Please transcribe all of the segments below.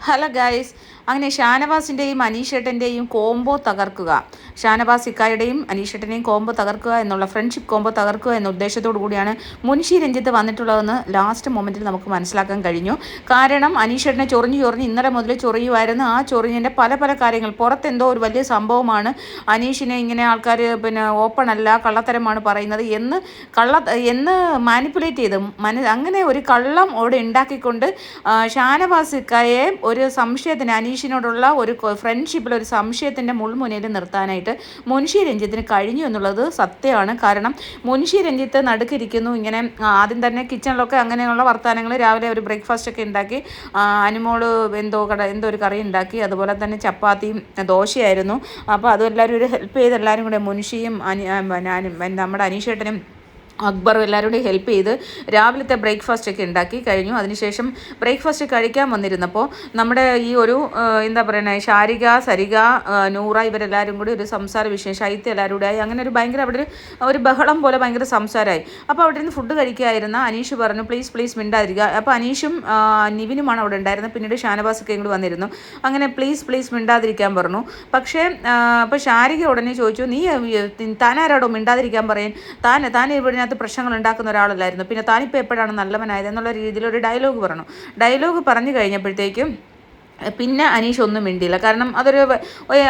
Hello guys, അങ്ങനെ ഷാനവാസിൻ്റെയും അനീഷേട്ടൻ്റെയും combo തകർക്കുക, Shanavas ഇക്കായുടെയും അനീഷേട്ടനെയും combo തകർക്കുക എന്നുള്ള ഫ്രണ്ട്ഷിപ്പ് കോംബോ തകർക്കുക എന്ന ഉദ്ദേശത്തോടു കൂടിയാണ് മുൻഷി രഞ്ജിത്ത് വന്നിട്ടുള്ളതെന്ന് ലാസ്റ്റ് മൊമെൻറ്റിൽ നമുക്ക് മനസ്സിലാക്കാൻ കഴിഞ്ഞു. കാരണം അനീഷേട്ടനെ ചൊറിഞ്ഞ് ഇന്നലെ മുതൽ ചൊറിയുമായിരുന്നു. ആ ചൊറിഞ്ഞതിൻ്റെ പല പല കാര്യങ്ങൾ പുറത്തെന്തോ ഒരു വലിയ സംഭവമാണ്, അനീഷിനെ ഇങ്ങനെ ആൾക്കാർ ഓപ്പൺ അല്ല, കള്ളത്തരമാണ് പറയുന്നത് എന്ന് മാനിപ്പുലേറ്റ് ചെയ്ത് അങ്ങനെ ഒരു കള്ളം അവിടെ ഉണ്ടാക്കിക്കൊണ്ട് ഷാനവാസ് ഇക്കായെ ഒരു സംശയത്തിന്, അനീഷിനോടുള്ള ഒരു ഫ്രണ്ട്ഷിപ്പിൽ ഒരു സംശയത്തിൻ്റെ മുൾമുനയിൽ നിർത്താനായിട്ട് മുൻഷി രഞ്ജിത്തിന് കഴിഞ്ഞു എന്നുള്ളത് സത്യമാണ്. കാരണം മുൻഷി രഞ്ജിത്ത് നടുക്കിരിക്കുന്നു. ഇങ്ങനെ ആദ്യം തന്നെ കിച്ചണിലൊക്കെ അങ്ങനെയുള്ള വർത്തമാനങ്ങൾ, രാവിലെ ഒരു ബ്രേക്ക്ഫാസ്റ്റ് ഒക്കെ ഉണ്ടാക്കി, അനുമോള് എന്തോ ഒരു കറി ഉണ്ടാക്കി, അതുപോലെ തന്നെ ചപ്പാത്തിയും ദോശയായിരുന്നു. അപ്പോൾ അതെല്ലാവരും ഒരു ഹെൽപ്പ് ചെയ്ത് എല്ലാവരും കൂടെ മുൻഷിയും നമ്മുടെ അനീഷേട്ടനും അക്ബറും എല്ലാവരും കൂടി ഹെൽപ്പ് ചെയ്ത് രാവിലത്തെ ബ്രേക്ക്ഫാസ്റ്റ് ഒക്കെ ഉണ്ടാക്കി കഴിഞ്ഞു. അതിനുശേഷം ബ്രേക്ക്ഫാസ്റ്റ് കഴിക്കാൻ വന്നിരുന്നപ്പോൾ നമ്മുടെ ഈ ഒരു എന്താ പറയുന്നത്, ഷാരിക, സരിക, നൂറ ഇവരെല്ലാവരും കൂടി ഒരു സംസാര വിഷയം, ശൈത്യം എല്ലാവരും കൂടി ആയി. അങ്ങനെ ഒരു ഭയങ്കര അവിടെ ഒരു ബഹളം പോലെ ഭയങ്കര സംസാരമായി. അപ്പോൾ അവിടെ നിന്ന് ഫുഡ് കഴിക്കായിരുന്ന അനീഷ് പറഞ്ഞു പ്ലീസ് മിണ്ടാതിരിക്കുക. അപ്പോൾ അനീഷും നിവിനുമാണ് അവിടെ ഉണ്ടായിരുന്നത്. പിന്നീട് ഷാനവാസൊക്കെ കൂടി വന്നിരുന്നു. അങ്ങനെ പ്ലീസ് മിണ്ടാതിരിക്കാൻ പറഞ്ഞു. പക്ഷേ അപ്പോൾ ഷാരിക ഉടനെ ചോദിച്ചു, നീ താനാരോടോ മിണ്ടാതിരിക്കാൻ പറയാൻ, താൻ ഇവിടെ പ്രശ്നങ്ങൾ ഉണ്ടാക്കുന്ന ഒരാളല്ലായിരുന്നു, പിന്നെ താനിപ്പോൾ എപ്പോഴാണ് നല്ലവനായത് എന്നുള്ള രീതിയിൽ ഒരു ഡയലോഗ് പറഞ്ഞു കഴിഞ്ഞപ്പോഴത്തേക്കും പിന്നെ അനീഷ് ഒന്നും മിണ്ടിയില്ല. കാരണം അതൊരു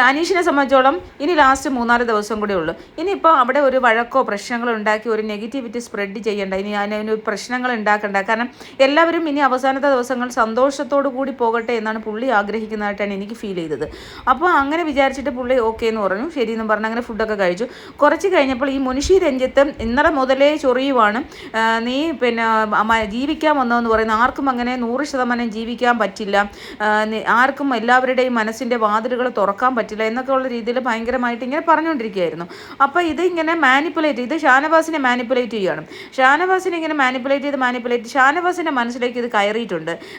അനീഷിനെ സംബന്ധിച്ചോളം ഇനി ലാസ്റ്റ് 3-4 ദിവസം കൂടെ ഉള്ളൂ. ഇനിയിപ്പോൾ അവിടെ ഒരു വഴക്കോ പ്രശ്നങ്ങളോ ഉണ്ടാക്കി ഒരു നെഗറ്റിവിറ്റി സ്പ്രെഡ് ചെയ്യേണ്ട, ഇനി അതിന് പ്രശ്നങ്ങൾ ഉണ്ടാക്കണ്ട. കാരണം എല്ലാവരും ഇനി അവസാനത്തെ ദിവസങ്ങൾ സന്തോഷത്തോടു കൂടി പോകട്ടെ എന്നാണ് പുള്ളി ആഗ്രഹിക്കുന്നതായിട്ടാണ് എനിക്ക് ഫീൽ ചെയ്തത്. അപ്പോൾ അങ്ങനെ വിചാരിച്ചിട്ട് പുള്ളി ഓക്കെ എന്ന് പറഞ്ഞു, ശരി എന്നും പറഞ്ഞ് അങ്ങനെ ഫുഡൊക്കെ കഴിച്ചു. കുറച്ച് കഴിഞ്ഞപ്പോൾ ഈ മുൻഷി രഞ്ജിത്ത് ഇന്നലെ മുതലേ ചൊറിയുവാണ്, നീ പിന്നെ ജീവിക്കാൻ വന്നതെന്ന് പറയുന്നത് ആർക്കും അങ്ങനെ 100% ജീവിക്കാൻ പറ്റില്ല, ആർക്കും എല്ലാവരുടെയും മനസ്സിൻ്റെ വാതിലുകൾ തുറക്കാൻ പറ്റില്ല എന്നൊക്കെ ഉള്ള രീതിയിൽ ഭയങ്കരമായിട്ട് ഇങ്ങനെ പറഞ്ഞുകൊണ്ടിരിക്കുകയായിരുന്നു. അപ്പോൾ ഇത് ഇങ്ങനെ ഇത് ഷാനവാസിനെ മാനിപ്പുലേറ്റ് ചെയ്യുകയാണ്. ഷാനവാസിനെ ഇങ്ങനെ മാനിപ്പുലേറ്റ് ഷാനവാസിൻ്റെ മനസ്സിലേക്ക് ഇത്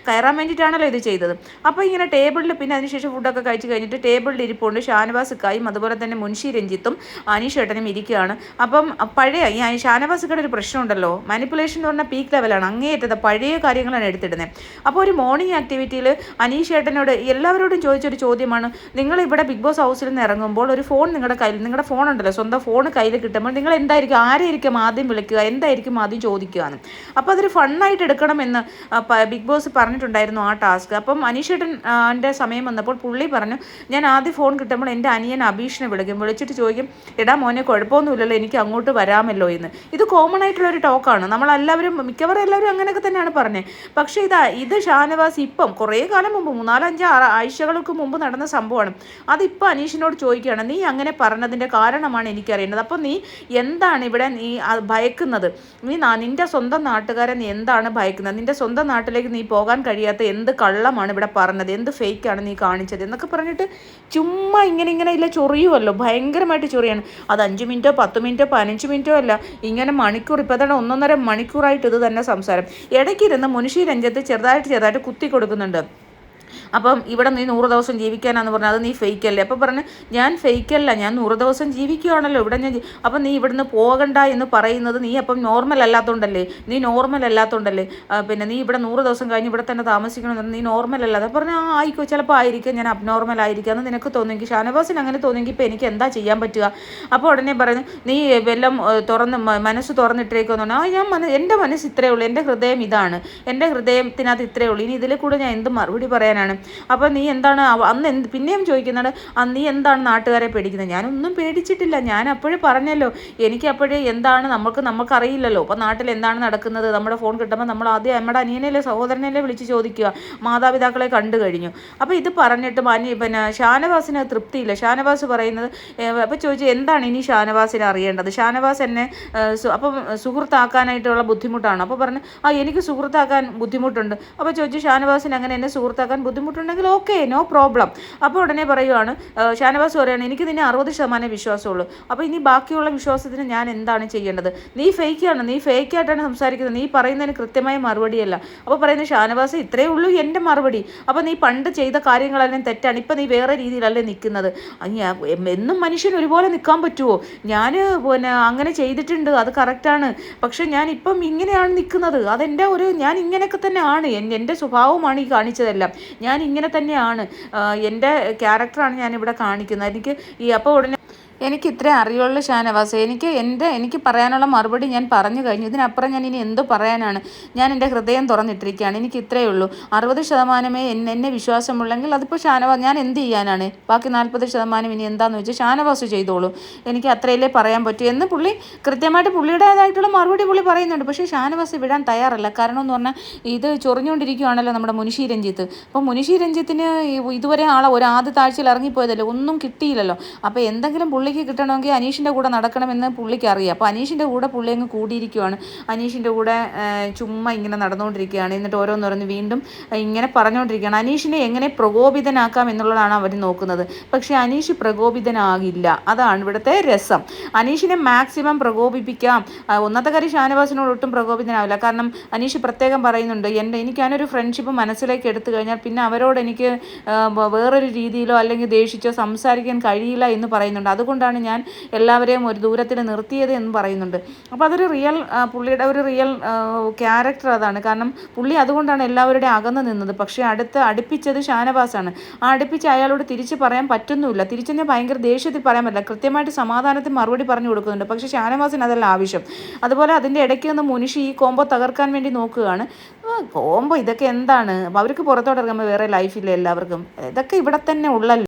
കയറാൻ വേണ്ടിയിട്ടാണല്ലോ ഇത് ചെയ്തത്. അപ്പോൾ ഇങ്ങനെ ടേബിളിൽ, പിന്നെ അതിനുശേഷം ഫുഡൊക്കെ കഴിച്ച് കഴിഞ്ഞിട്ട് ടേബിളിൽ ഇരിപ്പുണ്ട് ഷാനവാസിക്കായും അതുപോലെ തന്നെ മുൻഷി രഞ്ജിത്തും അനീഷേട്ടനും ഇരിക്കുകയാണ്. അപ്പം പഴയ ഈ ഷാനവാസിക്കയുടെ ഒരു പ്രശ്നമുണ്ടല്ലോ, മാനിപ്പുലേഷൻ എന്ന് പറഞ്ഞാൽ പീക്ക് ലെവലാണ്, അങ്ങേയറ്റത് പഴയ കാര്യങ്ങളാണ് എടുത്തിടുന്നത്. അപ്പോൾ ഒരു മോർണിംഗ് ആക്ടിവിറ്റിയിൽ അനീഷേട്ടൻ എല്ലാവരോടും ചോദിച്ചൊരു ചോദ്യമാണ്, നിങ്ങൾ ഇവിടെ ബിഗ് ബോസ് ഹൗസിൽ നിന്ന് ഇറങ്ങുമ്പോൾ ഒരു ഫോൺ നിങ്ങളുടെ ഫോൺ ഉണ്ടല്ലോ, സ്വന്തം ഫോൺ കയ്യിൽ കിട്ടുമ്പോൾ നിങ്ങൾ ആരെയായിരിക്കും ആദ്യം വിളിക്കുക, എന്തായിരിക്കും ആദ്യം ചോദിക്കുക എന്ന്. അപ്പോൾ അതൊരു ഫണ്ണായിട്ട് എടുക്കണമെന്ന് ബിഗ് ബോസ് പറഞ്ഞിട്ടുണ്ടായിരുന്നു ആ ടാസ്ക്. അപ്പം അനീഷേട്ടൻ്റെ സമയം വന്നപ്പോൾ പുള്ളി പറഞ്ഞു, ഞാൻ ആദ്യം ഫോൺ കിട്ടുമ്പോൾ എൻ്റെ അനിയൻ അഭീഷിനെ വിളിച്ചിട്ട് ചോദിക്കും, എടാ മോനെ കുഴപ്പമൊന്നുമില്ലല്ലോ, എനിക്ക് അങ്ങോട്ട് വരാമല്ലോ എന്ന്. ഇത് കോമൺ ആയിട്ടുള്ളൊരു ടോക്കാണ്, മിക്കവാറും എല്ലാവരും അങ്ങനെയൊക്കെ തന്നെയാണ് പറഞ്ഞത്. പക്ഷേ ഇത് ഷാനവാസ് ഇപ്പം കുറേ കാലം മുമ്പ് 4-5 ആഴ്ചകൾക്ക് മുമ്പ് നടന്ന സംഭവമാണ്. അതിപ്പോൾ അനീഷിനോട് ചോദിക്കുകയാണ്, നീ അങ്ങനെ പറഞ്ഞതിൻ്റെ കാരണമാണ് എനിക്കറിയേണ്ടത്. അപ്പോൾ നീ എന്താണ് ഇവിടെ നീ ഭയക്കുന്നത്, നിൻ്റെ സ്വന്തം നാട്ടുകാരെ നീ എന്താണ് ഭയക്കുന്നത്, നിൻ്റെ സ്വന്തം നാട്ടിലേക്ക് നീ പോകാൻ കഴിയാത്ത എന്ത് കള്ളമാണ് ഇവിടെ പറഞ്ഞത്, എന്ത് ഫേക്കാണ് നീ കാണിച്ചത് എന്നൊക്കെ പറഞ്ഞിട്ട് ചുമ്മാ ഇങ്ങനെ ഇല്ല ചൊറിയുമല്ലോ, ഭയങ്കരമായിട്ട് ചൊറിയാണ്. അത് 5 മിനിറ്റോ 10 മിനിറ്റോ 15 മിനിറ്റോ അല്ല, ഇങ്ങനെ മണിക്കൂർ, ഇപ്പോൾ തന്നെ 1.5 മണിക്കൂറായിട്ട് ഇത് തന്നെ സംസാരം. ഇടയ്ക്കിരുന്ന് മുൻഷി രഞ്ജിത്ത് ചെറുതായിട്ട് കുത്തി കൊടുക്കുന്നുണ്ട്. അപ്പം ഇവിടെ നീ 100 ദിവസം ജീവിക്കാനാന്ന് പറഞ്ഞാൽ അത് നീ ഫേക്കല്ലേ. അപ്പോൾ പറഞ്ഞു, ഞാൻ ഫേക്കല്ല, ഞാൻ 100 ദിവസം ജീവിക്കുകയാണല്ലോ ഇവിടെ ഞാൻ. അപ്പം നീ ഇവിടുന്ന് പോകണ്ട എന്ന് പറയുന്നത് നീ അപ്പം നോർമൽ അല്ലാത്തതുകൊണ്ടല്ലേ, പിന്നെ നീ ഇവിടെ 100 ദിവസം കഴിഞ്ഞ് ഇവിടെ തന്നെ താമസിക്കണമെന്ന് നീ നോർമൽ അല്ലാതെ. അപ്പോൾ പറഞ്ഞു, ആയിക്കോ, ചിലപ്പോൾ ആയിരിക്കും ഞാൻ അബ്നോർമൽ ആയിരിക്കുക എന്ന് നിനക്ക് തോന്നുമെങ്കിൽ, ഷാനവാസിന് അങ്ങനെ തോന്നുമെങ്കിൽ ഇപ്പോൾ എനിക്ക് എന്താ ചെയ്യാൻ പറ്റുക. അപ്പോൾ ഉടനെ പറഞ്ഞു, നീ വെല്ലം മനസ്സ് തുറന്നിട്ടേക്കെന്ന് പറഞ്ഞാൽ, എൻ്റെ മനസ്സ് ഇത്രയേ ഉള്ളൂ, എൻ്റെ ഹൃദയം ഇതാണ്, എൻ്റെ ഹൃദയത്തിനകത്ത് ഇത്രയേ ഉള്ളൂ, ഇനി ഇതിൽ കൂടെ ഞാൻ എന്ത് മറുപടി പറയാനാണ്. അപ്പോൾ നീ എന്താണ് അന്ന് പിന്നെയും ചോദിക്കുന്നുണ്ട്, നീ എന്താണ് നാട്ടുകാരെ പേടിക്കുന്നത്. ഞാനൊന്നും പേടിച്ചിട്ടില്ല, ഞാൻ അപ്പോഴും പറഞ്ഞല്ലോ, എനിക്ക് അപ്പോഴേ എന്താണ് നമുക്കറിയില്ലല്ലോ. അപ്പോൾ നാട്ടിൽ എന്താണ് നടക്കുന്നത്, നമ്മുടെ ഫോൺ കിട്ടുമ്പോൾ നമ്മൾ ആദ്യം നമ്മുടെ അനിയനെയല്ലേ സഹോദരനെയല്ലേ വിളിച്ച് ചോദിക്കുക, മാതാപിതാക്കളെ കണ്ടു കഴിഞ്ഞു. അപ്പോൾ ഇത് പറഞ്ഞിട്ട് പിന്നെ ഷാനവാസിന് തൃപ്തിയില്ല. ഷാനവാസ് പറയുന്നത്, അപ്പോൾ ചോദിച്ചു എന്താണ് ഇനി ഷാനവാസിനെ അറിയേണ്ടത്, ഷാനവാസ് എന്നെ അപ്പം സുഹൃത്താക്കാനായിട്ടുള്ള ബുദ്ധിമുട്ടാണ്. അപ്പോൾ പറഞ്ഞു, എനിക്ക് സുഹൃത്താക്കാൻ ബുദ്ധിമുട്ടുണ്ട്. അപ്പോൾ ചോദിച്ചു, ഷാനവാസിന് അങ്ങനെ എന്നെ സുഹൃത്താക്കാൻ ബുദ്ധിമുട്ടുണ്ടെങ്കിൽ ഓക്കെ, നോ പ്രോബ്ലം. അപ്പോൾ ഉടനെ പറയുവാണ്, ഷാനവാസ് പറയുകയാണ്, എനിക്ക് നിന്നെ 60% വിശ്വാസമുള്ളൂ, അപ്പോൾ ഇനി ബാക്കിയുള്ള വിശ്വാസത്തിന് ഞാൻ എന്താണ് ചെയ്യേണ്ടത്, നീ ഫേക്കായിട്ടാണ് സംസാരിക്കുന്നത്, നീ പറയുന്നതിന് കൃത്യമായ മറുപടിയല്ല. അപ്പോൾ പറയുന്നത്, ഷാനവാസ് ഇത്രയേ ഉള്ളൂ എൻ്റെ മറുപടി, അപ്പോൾ നീ പണ്ട് ചെയ്ത കാര്യങ്ങളെല്ലാം തെറ്റാണ്, ഇപ്പം നീ വേറെ രീതിയിലല്ലേ നിൽക്കുന്നത്. എന്നും മനുഷ്യൻ ഒരുപോലെ നിൽക്കാൻ പറ്റുമോ, ഞാൻ പിന്നെ അങ്ങനെ ചെയ്തിട്ടുണ്ട്, അത് കറക്റ്റാണ്, പക്ഷെ ഞാൻ ഇപ്പം ഇങ്ങനെയാണ് നിൽക്കുന്നത്, ഞാൻ ഇങ്ങനെയൊക്കെ തന്നെ ആണ്, എൻ്റെ സ്വഭാവമാണ് ഈ കാണിച്ചതെല്ലാം, ഞാൻ ഇങ്ങനെ തന്നെയാണ്, എൻ്റെ ക്യാരക്ടറാണ് ഞാനിവിടെ കാണിക്കുന്നത്. അപ്പോൾ ഉടനെ എനിക്ക് ഇത്രേ അറിയുള്ളൂ ഷാനവാസ്. എനിക്ക് പറയാനുള്ള മറുപടി ഞാൻ പറഞ്ഞു കഴിഞ്ഞു. ഇതിനപ്പുറം ഞാൻ ഇനി എന്തോ പറയാനാണ്? ഞാൻ എൻ്റെ ഹൃദയം തുറന്നിട്ടിരിക്കുകയാണ്. എനിക്ക് ഇത്രയേ ഉള്ളൂ. 60% എന്നെ വിശ്വാസമുള്ളെങ്കിൽ അതിപ്പോൾ ഷാനവാസ്, ഞാൻ എന്ത് ചെയ്യാനാണ്? ബാക്കി 40% ഇനി എന്താണെന്ന് വെച്ചാൽ ഷാനവാസ് ചെയ്തോളൂ. എനിക്ക് അത്രയല്ലേ പറയാൻ പറ്റൂ എന്ന് കൃത്യമായിട്ട് പുള്ളിയുടേതായിട്ടുള്ള മറുപടി പറയുന്നുണ്ട്. പക്ഷേ ഷാനവാസ് വിടാൻ തയ്യാറല്ല. കാരണം എന്ന് പറഞ്ഞാൽ ഇത് ചൊറിഞ്ഞുകൊണ്ടിരിക്കുകയാണല്ലോ നമ്മുടെ മുനിഷി രഞ്ജിത്ത്. അപ്പോൾ മുനിഷി രഞ്ജിത്തിന് ഇതുവരെ ഒരു ആദ്യത്തെ ആഴ്ചയിൽ ഇറങ്ങിപ്പോയതല്ലേ, ഒന്നും കിട്ടിയില്ലല്ലോ. അപ്പോൾ എന്തെങ്കിലും പുള്ളിക്ക് കിട്ടണമെങ്കിൽ അനീഷിൻ്റെ കൂടെ നടക്കണമെന്ന് പുള്ളിക്ക് അറിയാം. അപ്പോൾ അനീഷിൻ്റെ കൂടെ പുള്ളി അങ്ങ് കൂടിയിരിക്കുകയാണ്. അനീഷിൻ്റെ കൂടെ ചുമ്മാ ഇങ്ങനെ നടന്നുകൊണ്ടിരിക്കുകയാണ്. എന്നിട്ട് ഓരോന്നോരോന്ന് വീണ്ടും ഇങ്ങനെ പറഞ്ഞുകൊണ്ടിരിക്കുകയാണ്. അനീഷിനെ എങ്ങനെ പ്രകോപിതനാക്കാം എന്നുള്ളതാണ് അവർ നോക്കുന്നത്. പക്ഷേ അനീഷ് പ്രകോപിതനാകില്ല. അതാണ് ഇവിടുത്തെ രസം. അനീഷിനെ മാക്സിമം പ്രകോപിപ്പിക്കാം. ഒന്നത്തെ കാര്യം ഷാനവാസിനോട് ഒട്ടും പ്രകോപിതനാവില്ല. കാരണം അനീഷ് പ്രത്യേകം പറയുന്നുണ്ട്, എനിക്ക് ഞാനൊരു ഫ്രണ്ട്ഷിപ്പ് മനസ്സിലേക്ക് എടുത്തു കഴിഞ്ഞാൽ പിന്നെ അവരോട് എനിക്ക് വേറൊരു രീതിയിലോ അല്ലെങ്കിൽ ദേഷിച്ചോ സംസാരിക്കാൻ കഴിയില്ല എന്ന് പറയുന്നുണ്ട്. അതുകൊണ്ടാണ് ഞാൻ എല്ലാവരെയും ഒരു ദൂരത്തിൽ നിർത്തിയത് എന്ന് പറയുന്നുണ്ട്. അപ്പോൾ അതൊരു പുള്ളിയുടെ ഒരു റിയൽ ക്യാരക്ടർ അതാണ്. കാരണം പുള്ളി അതുകൊണ്ടാണ് എല്ലാവരുടെയും അകന്ന് നിന്നത്. പക്ഷേ അടുപ്പിച്ചത് ഷാനവാസാണ്. ആ അടുപ്പിച്ച് അയാളോട് തിരിച്ച് പറയാൻ പറ്റുന്നുമില്ല. തിരിച്ചെന്നെ ഭയങ്കര ദേഷ്യത്തിൽ പറയാൻ പറ്റില്ല. കൃത്യമായിട്ട് സമാധാനത്തിൽ മറുപടി പറഞ്ഞു കൊടുക്കുന്നുണ്ട്. പക്ഷേ ഷാനവാസിന് അതല്ല ആവശ്യം. അതുപോലെ അതിൻ്റെ ഇടയ്ക്ക് നിന്ന് മുനിഷി ഈ കോംബോ തകർക്കാൻ വേണ്ടി നോക്കുകയാണ്. കോംബോ ഇതൊക്കെ എന്താണ്? അവർക്ക് പുറത്തോട്ട് ഇറങ്ങുമ്പോൾ വേറെ ലൈഫില്ല എല്ലാവർക്കും. ഇതൊക്കെ ഇവിടെ തന്നെ ഉള്ളല്ലോ.